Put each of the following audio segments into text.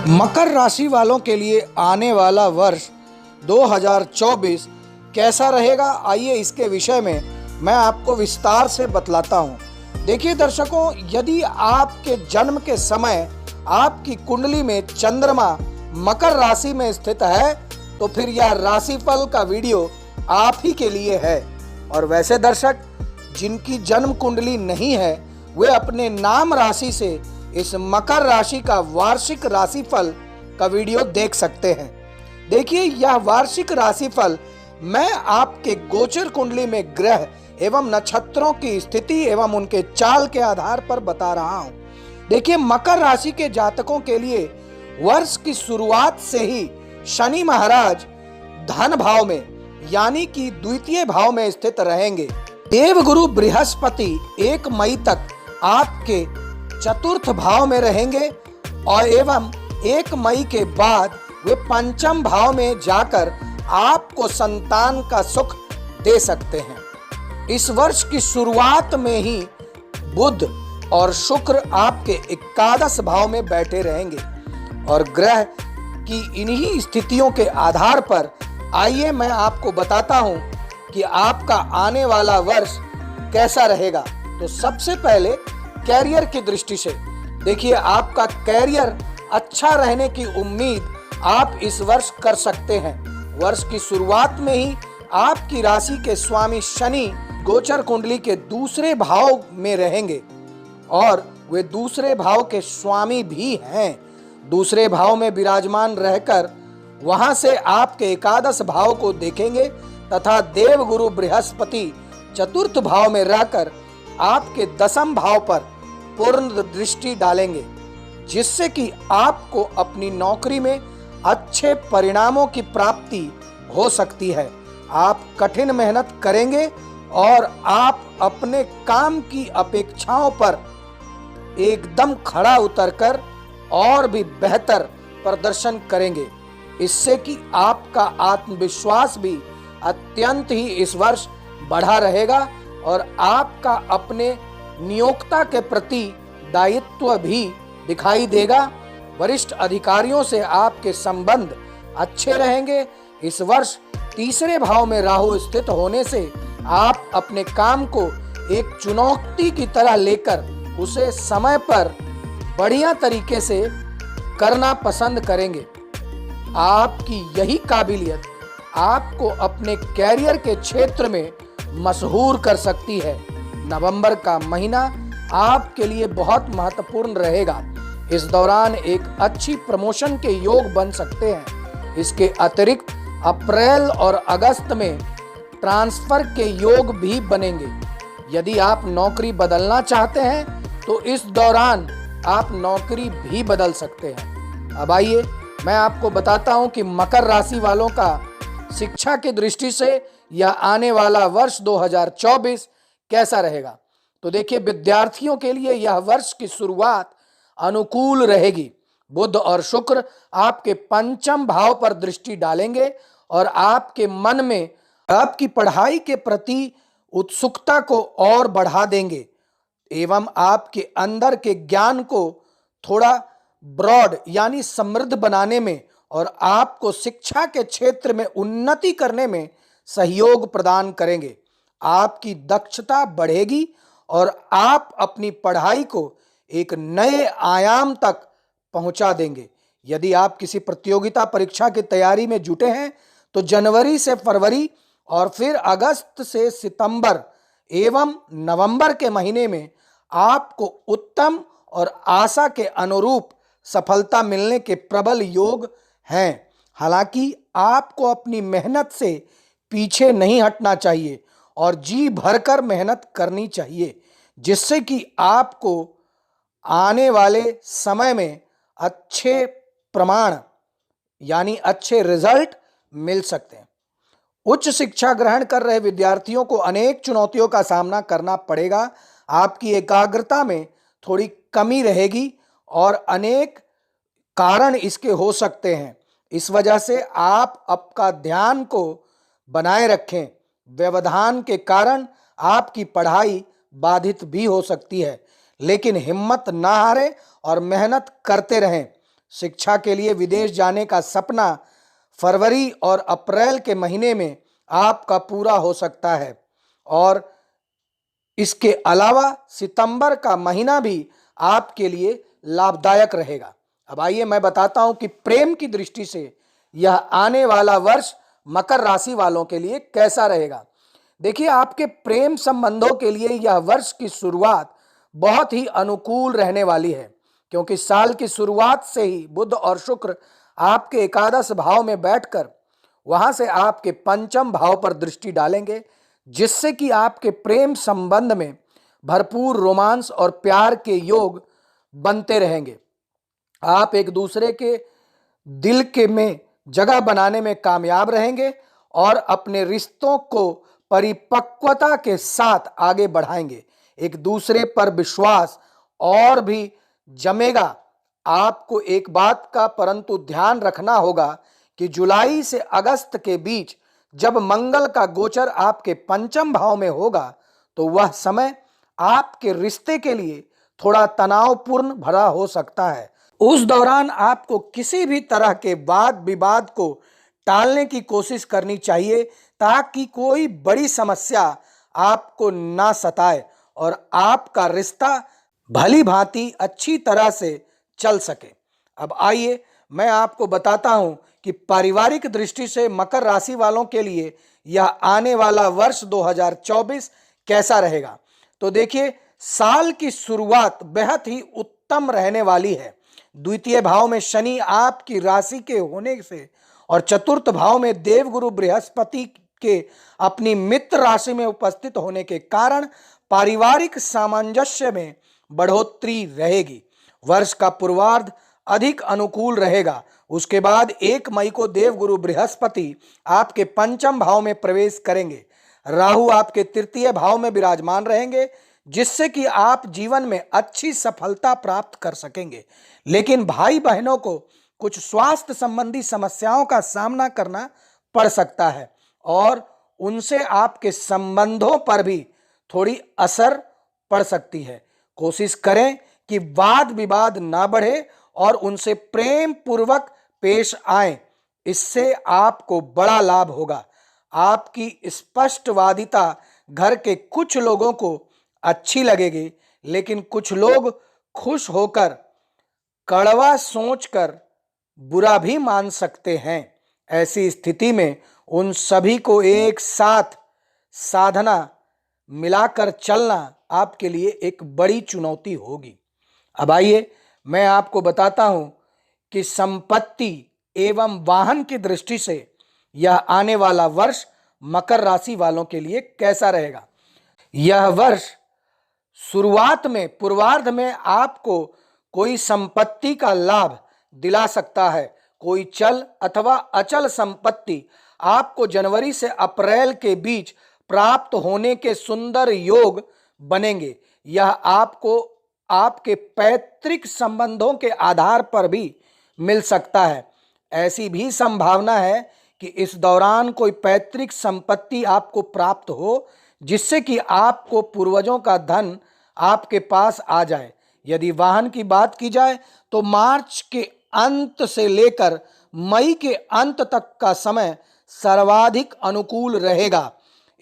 मकर राशि वालों के लिए आने वाला वर्ष 2024 कैसा रहेगा, आइए इसके विषय में मैं आपको विस्तार से बतलाता हूँ। देखिए दर्शकों, यदि आपके जन्म के समय आपकी कुंडली में चंद्रमा मकर राशि में स्थित है तो फिर यह राशिफल का वीडियो आप ही के लिए है। और वैसे दर्शक जिनकी जन्म कुंडली नहीं है वे अपने नाम राशि से इस मकर राशि का वार्षिक राशिफल का वीडियो देख सकते हैं। देखिए, यह वार्षिक राशिफल मैं आपके गोचर कुंडली में ग्रह एवं नक्षत्रों की स्थिति एवं उनके चाल के आधार पर बता रहा हूं। देखिए, मकर राशि के जातकों के लिए वर्ष की शुरुआत से ही शनि महाराज धन भाव में यानी कि द्वितीय भाव में स्थित रहेंगे। देवगुरु बृहस्पति 1 मई तक आपके चतुर्थ भाव में रहेंगे और एवं 1 मई के बाद वे पंचम भाव में जाकर आपको संतान का सुख दे सकते हैं। इस वर्ष की शुरुआत में ही बुध और शुक्र आपके एकादश भाव में बैठे रहेंगे और ग्रह की इन्हीं स्थितियों के आधार पर आइए मैं आपको बताता हूं कि आपका आने वाला वर्ष कैसा रहेगा। तो सबसे पहले कैरियर की दृष्टि से देखिए, आपका कैरियर अच्छा रहने की उम्मीद आप इस वर्ष कर सकते हैं। वर्ष की शुरुआत में ही आपकी राशि के स्वामी शनि गोचर कुंडली के दूसरे भाव में रहेंगे और वे दूसरे भाव के स्वामी भी हैं। दूसरे भाव में विराजमान रहकर वहां से आपके एकादश भाव को देखेंगे तथा देवगुरु बृहस्पति चतुर्थ भाव में रहकर आपके दशम भाव पर पूर्ण दृष्टि डालेंगे, जिससे कि आपको अपनी नौकरी में अच्छे परिणामों की प्राप्ति हो सकती है। आप कठिन मेहनत करेंगे और आप अपने काम की अपेक्षाओं पर एकदम खड़ा उतरकर और भी बेहतर प्रदर्शन करेंगे। इससे कि आपका आत्मविश्वास भी अत्यंत ही इस वर्ष बढ़ा रहेगा और आपका अपने नियोक्ता के प्रति दायित्व भी दिखाई देगा। वरिष्ठ अधिकारियों से आपके संबंध अच्छे रहेंगे। इस वर्ष तीसरे भाव में राहु स्थित होने से आप अपने काम को एक चुनौती की तरह लेकर उसे समय पर बढ़िया तरीके से करना पसंद करेंगे। आपकी यही काबिलियत आपको अपने कैरियर के क्षेत्र में मशहूर कर सकती है। नवंबर का महीना आपके लिए बहुत महत्वपूर्ण रहेगा। इस दौरान एक अच्छी प्रमोशन के योग बन सकते हैं। इसके अतिरिक्त अप्रैल और अगस्त में ट्रांसफर के योग भी बनेंगे। यदि आप नौकरी बदलना चाहते हैं तो इस दौरान आप नौकरी भी बदल सकते हैं। अब आइए मैं आपको बताता हूं कि मकर राशि वालों का शिक्षा की दृष्टि से यह आने वाला वर्ष 2024 कैसा रहेगा। तो देखिए, विद्यार्थियों के लिए यह वर्ष की शुरुआत अनुकूल रहेगी। बुध और शुक्र आपके पंचम भाव पर दृष्टि डालेंगे और आपके मन में आपकी पढ़ाई के प्रति उत्सुकता को और बढ़ा देंगे एवं आपके अंदर के ज्ञान को थोड़ा ब्रॉड यानी समृद्ध बनाने में और आपको शिक्षा के क्षेत्र में उन्नति करने में सहयोग प्रदान करेंगे। आपकी दक्षता बढ़ेगी और आप अपनी पढ़ाई को एक नए आयाम तक पहुंचा देंगे। यदि आप किसी प्रतियोगिता परीक्षा की तैयारी में जुटे हैं तो जनवरी से फरवरी और फिर अगस्त से सितंबर एवं नवंबर के महीने में आपको उत्तम और आशा के अनुरूप सफलता मिलने के प्रबल योग हैं। हालांकि आपको अपनी मेहनत से पीछे नहीं हटना चाहिए और जी भरकर मेहनत करनी चाहिए, जिससे कि आपको आने वाले समय में अच्छे प्रमाण यानी अच्छे रिजल्ट मिल सकते हैं। उच्च शिक्षा ग्रहण कर रहे विद्यार्थियों को अनेक चुनौतियों का सामना करना पड़ेगा। आपकी एकाग्रता में थोड़ी कमी रहेगी और अनेक कारण इसके हो सकते हैं। इस वजह से आप आपका ध्यान को बनाए रखें। व्यवधान के कारण आपकी पढ़ाई बाधित भी हो सकती है, लेकिन हिम्मत ना हारें और मेहनत करते रहें। शिक्षा के लिए विदेश जाने का सपना फरवरी और अप्रैल के महीने में आपका पूरा हो सकता है और इसके अलावा सितंबर का महीना भी आपके लिए लाभदायक रहेगा। अब आइए मैं बताता हूं कि प्रेम की दृष्टि से यह आने वाला वर्ष मकर राशि वालों के लिए कैसा रहेगा। देखिए, आपके प्रेम संबंधों के लिए यह वर्ष की शुरुआत बहुत ही अनुकूल रहने वाली है, क्योंकि साल की शुरुआत से ही बुध और शुक्र आपके एकादश भाव में बैठकर वहां से आपके पंचम भाव पर दृष्टि डालेंगे, जिससे कि आपके प्रेम संबंध में भरपूर रोमांस और प्यार के योग बनते रहेंगे। आप एक दूसरे के दिल के में जगह बनाने में कामयाब रहेंगे और अपने रिश्तों को परिपक्वता के साथ आगे बढ़ाएंगे। एक दूसरे पर विश्वास और भी जमेगा। आपको एक बात का परंतु ध्यान रखना होगा कि जुलाई से अगस्त के बीच जब मंगल का गोचर आपके पंचम भाव में होगा, तो वह समय आपके रिश्ते के लिए थोड़ा तनावपूर्ण भरा हो सकता है। उस दौरान आपको किसी भी तरह के वाद विवाद को टालने की कोशिश करनी चाहिए, ताकि कोई बड़ी समस्या आपको ना सताए और आपका रिश्ता भली भांति अच्छी तरह से चल सके। अब आइए मैं आपको बताता हूं कि पारिवारिक दृष्टि से मकर राशि वालों के लिए यह आने वाला वर्ष 2024 कैसा रहेगा। तो देखिए, साल की शुरुआत बेहद ही उत्तम रहने वाली है। द्वितीय भाव में शनि आपकी राशि के होने से और चतुर्थ भाव में देवगुरु बृहस्पति के अपनी मित्र राशि में उपस्थित होने के कारण पारिवारिक सामंजस्य में बढ़ोतरी रहेगी। वर्ष का पूर्वार्ध अधिक अनुकूल रहेगा। उसके बाद 1 मई को देवगुरु बृहस्पति आपके पंचम भाव में प्रवेश करेंगे। राहु आपके तृतीय भाव में विराजमान रहेंगे, जिससे कि आप जीवन में अच्छी सफलता प्राप्त कर सकेंगे। लेकिन भाई बहनों को कुछ स्वास्थ्य संबंधी समस्याओं का सामना करना पड़ सकता है और उनसे आपके संबंधों पर भी थोड़ी असर पड़ सकती है। कोशिश करें कि वाद विवाद ना बढ़े और उनसे प्रेम पूर्वक पेश आएं। इससे आपको बड़ा लाभ होगा। आपकी स्पष्टवादिता घर के कुछ लोगों को अच्छी लगेगी, लेकिन कुछ लोग खुश होकर कड़वा सोचकर बुरा भी मान सकते हैं। ऐसी स्थिति में उन सभी को एक साथ साधना मिलाकर चलना आपके लिए एक बड़ी चुनौती होगी। अब आइए मैं आपको बताता हूं कि संपत्ति एवं वाहन की दृष्टि से यह आने वाला वर्ष मकर राशि वालों के लिए कैसा रहेगा। यह वर्ष शुरुआत में पूर्वार्ध में आपको कोई संपत्ति का लाभ दिला सकता है। कोई चल अथवा अचल संपत्ति आपको जनवरी से अप्रैल के बीच प्राप्त होने के सुंदर योग बनेंगे। यह आपको आपके पैतृक संबंधों के आधार पर भी मिल सकता है। ऐसी भी संभावना है कि इस दौरान कोई पैतृक संपत्ति आपको प्राप्त हो, जिससे कि आपको पूर्वजों का धन आपके पास आ जाए। यदि वाहन की बात की जाए तो मार्च के अंत से लेकर मई के अंत तक का समय सर्वाधिक अनुकूल रहेगा।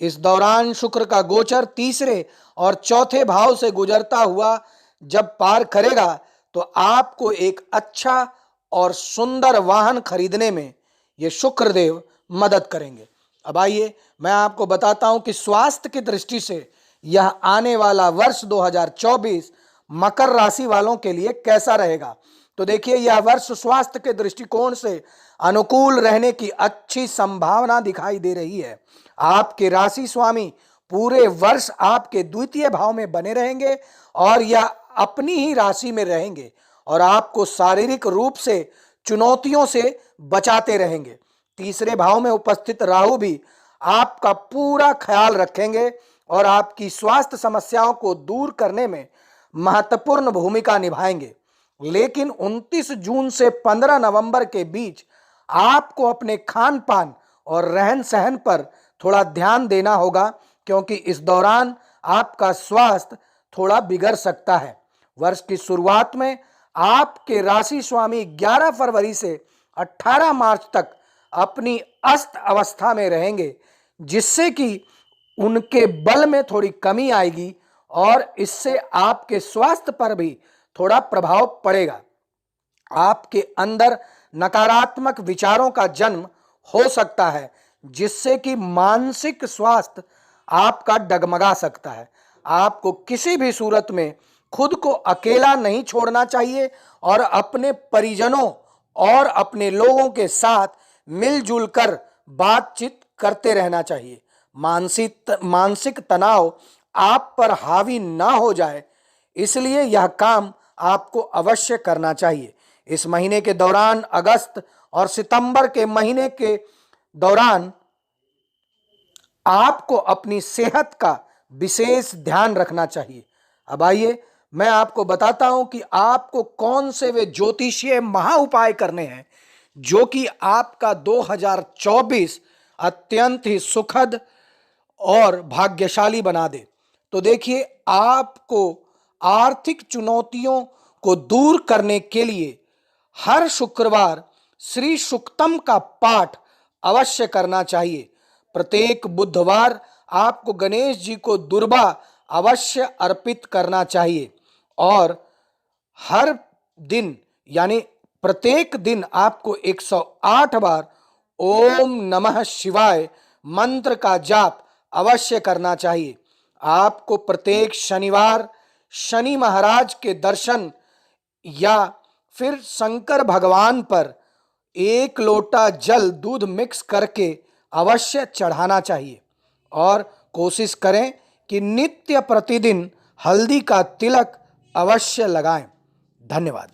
इस दौरान शुक्र का गोचर तीसरे और चौथे भाव से गुजरता हुआ जब पार करेगा, तो आपको एक अच्छा और सुंदर वाहन खरीदने में ये शुक्रदेव मदद करेंगे। अब आइए मैं आपको बताता हूं कि स्वास्थ्य की दृष्टि से यह आने वाला वर्ष 2024 मकर राशि वालों के लिए कैसा रहेगा। तो देखिए, यह वर्ष स्वास्थ्य के दृष्टिकोण से अनुकूल रहने की अच्छी संभावना दिखाई दे रही है। आपके राशि स्वामी पूरे वर्ष आपके द्वितीय भाव में बने रहेंगे और यह अपनी ही राशि में रहेंगे और आपको शारीरिक रूप से चुनौतियों से बचाते रहेंगे। तीसरे भाव में उपस्थित राहु भी आपका पूरा ख्याल रखेंगे और आपकी स्वास्थ्य समस्याओं को दूर करने में महत्वपूर्ण भूमिका निभाएंगे। लेकिन 29 जून से 15 नवंबर के बीच आपको अपने खान पान और रहन सहन पर थोड़ा ध्यान देना होगा, क्योंकि इस दौरान आपका स्वास्थ्य थोड़ा बिगड़ सकता है। वर्ष की शुरुआत में आपके राशि स्वामी 11 फरवरी से 18 मार्च तक अपनी अस्त अवस्था में रहेंगे, जिससे कि उनके बल में थोड़ी कमी आएगी और इससे आपके स्वास्थ्य पर भी थोड़ा प्रभाव पड़ेगा। आपके अंदर नकारात्मक विचारों का जन्म हो सकता है, जिससे कि मानसिक स्वास्थ्य आपका डगमगा सकता है। आपको किसी भी सूरत में खुद को अकेला नहीं छोड़ना चाहिए और अपने परिजनों और अपने लोगों के साथ मिलजुल कर बातचीत करते रहना चाहिए। मानसिक तनाव आप पर हावी ना हो जाए, इसलिए यह काम आपको अवश्य करना चाहिए। इस महीने के दौरान, अगस्त और सितंबर के महीने के दौरान आपको अपनी सेहत का विशेष ध्यान रखना चाहिए। अब आइए मैं आपको बताता हूं कि आपको कौन से वे ज्योतिषीय महा उपाय करने हैं जो कि आपका 2024 अत्यंत ही सुखद और भाग्यशाली बना दे। तो देखिए, आपको आर्थिक चुनौतियों को दूर करने के लिए हर शुक्रवार श्री सुक्तम का पाठ अवश्य करना चाहिए। प्रत्येक बुधवार आपको गणेश जी को दुर्बा अवश्य अर्पित करना चाहिए और हर दिन यानी प्रत्येक दिन आपको 108 बार ओम नमः शिवाय मंत्र का जाप अवश्य करना चाहिए। आपको प्रत्येक शनिवार शनि महाराज के दर्शन या फिर शंकर भगवान पर 1 लोटा जल दूध मिक्स करके अवश्य चढ़ाना चाहिए और कोशिश करें कि नित्य प्रतिदिन हल्दी का तिलक अवश्य लगाएं। धन्यवाद।